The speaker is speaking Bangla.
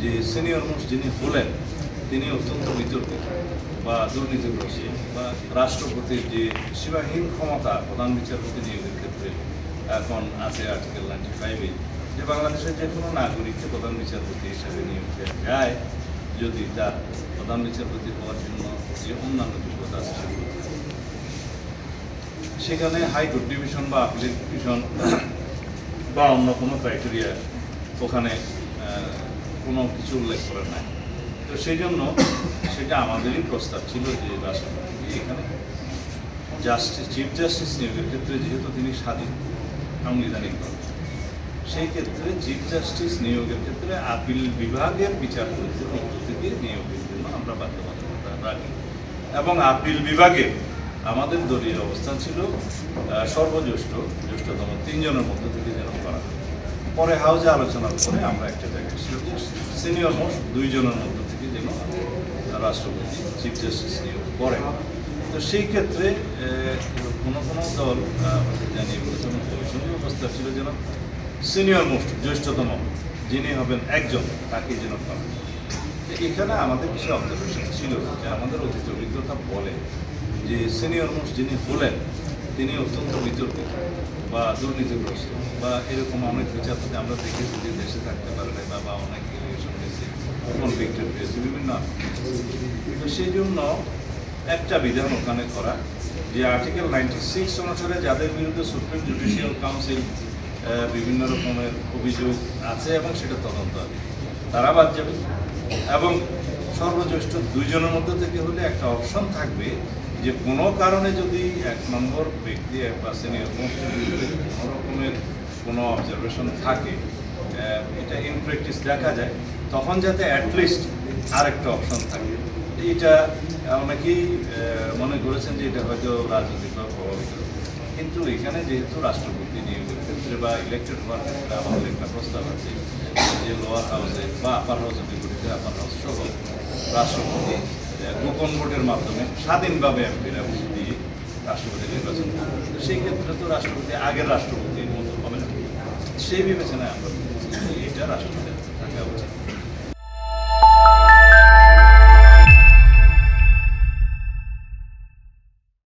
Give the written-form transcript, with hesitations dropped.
যে সিনিয়র মোস্ট যিনি হলেন তিনি অত্যন্ত বিতর্কিত বা দুর্নীতিগ্রস্ত বা রাষ্ট্রপতির যে সীমাহীন ক্ষমতা প্রধান বিচারপতি নিয়োগের ক্ষেত্রে এখন আছে আর্টিকেল 95-এ যে বাংলাদেশের যে কোনো নাগরিককে প্রধান বিচারপতি হিসেবে নিয়োগ দেওয়া যায় যদি তার প্রধান বিচারপতি হওয়ার জন্য যে অন্যান্য যোগ্যতা আছে সেগুলো সেখানে হাইকোর্ট ডিভিশন বা আপিলেট ডিভিশন বা অন্য কোনো ক্রাইটেরিয়া ওখানে কোনো কিছু উল্লেখ করে নাই। তো সেই জন্য সেটা আমাদেরই প্রস্তাব ছিল যে রাষ্ট্রপতি এখানে চিফ জাস্টিস নিয়োগের ক্ষেত্রে যেহেতু তিনি স্বাধীন সাংবিধানিকভাবে সেই ক্ষেত্রে চিফ জাস্টিস নিয়োগের ক্ষেত্রে আপিল বিভাগের বিচারপতিদের মধ্য থেকে নিয়োগের জন্য আমরা বাধ্যবাধকতা রাখি এবং আপিল বিভাগে আমাদের দলীয় অবস্থান ছিল জ্যেষ্ঠতম 3 জনের মধ্য থেকে যেন করা হয়। পরে হাউজে আলোচনার পরে আমরা একটা জায়গায় ছিল যে সিনিয়র মোস্ট 2 জনের মধ্য থেকে যেন রাষ্ট্রপতি চিফ জাস্টিস নিয়োগ করেন। তো সেই ক্ষেত্রে কোনো দল জানিয়ে বলেছেন কমিশনের অবস্থা ছিল যেন সিনিয়র মোস্ট জ্যেষ্ঠতম যিনি হবেন একজন তাকে যেন করেন। এখানে আমাদের কিছু অবজারভেশন ছিল যে আমাদের অতীত অভিজ্ঞতা বলে যে সিনিয়র মোস্ট যিনি হলেন তিনি অত্যন্ত বিতর্কিত বা দুর্নীতিগ্রস্ত বা এরকম অনেক বিচারপতি আমরা দেখেছি যে দেশে থাকতে পারে না বা অনেক এলিগেশন হয়েছে, কনভিক্টেড হয়েছে বিভিন্ন। তো সেই জন্য একটা বিধান ওখানে করা যে আর্টিকেল 96 অনুসারে যাদের বিরুদ্ধে সুপ্রিম জুডিশিয়াল কাউন্সিল বিভিন্ন রকমের অভিযোগ আছে এবং সেটা তদন্ত হবে তারা বাদ যাবে এবং সর্বজ্যেষ্ঠ 2 জনের মধ্যে থেকে হলে একটা অপশন থাকবে যে কোনো কারণে যদি 1 নম্বর ব্যক্তি বা সিনিয়র মোস্ট কোনো রকমের কোনো অবজারভেশন থাকে এটা ইন প্র্যাকটিস দেখা যায় তখন যাতে অ্যাটলিস্ট আরেকটা অপশন থাকে। এইটা অনেকেই মনে করেছেন যে এটা হয়তো রাজনৈতিকভাবে প্রভাবিত, কিন্তু এখানে যেহেতু রাষ্ট্রপতি নিয়োগের ক্ষেত্রে বা ইলেক্টেড হওয়ার ক্ষেত্রে আমাদের একটা প্রস্তাব আছে যে লোয়ার হাউসে বা আপার হাউসের বিপরীতে আপার হাউস সহ রাষ্ট্রপতি গোপন ভোটের মাধ্যমে স্বাধীনভাবে এমপিরা ভোট দিয়ে রাষ্ট্রপতি নির্বাচন করেন। তো সেই ক্ষেত্রে তো রাষ্ট্রপতি আগের রাষ্ট্রপতির মতো হবে না, সেই বিবেচনায় আমরা এটা রাষ্ট্রপতি থাকা উচিত।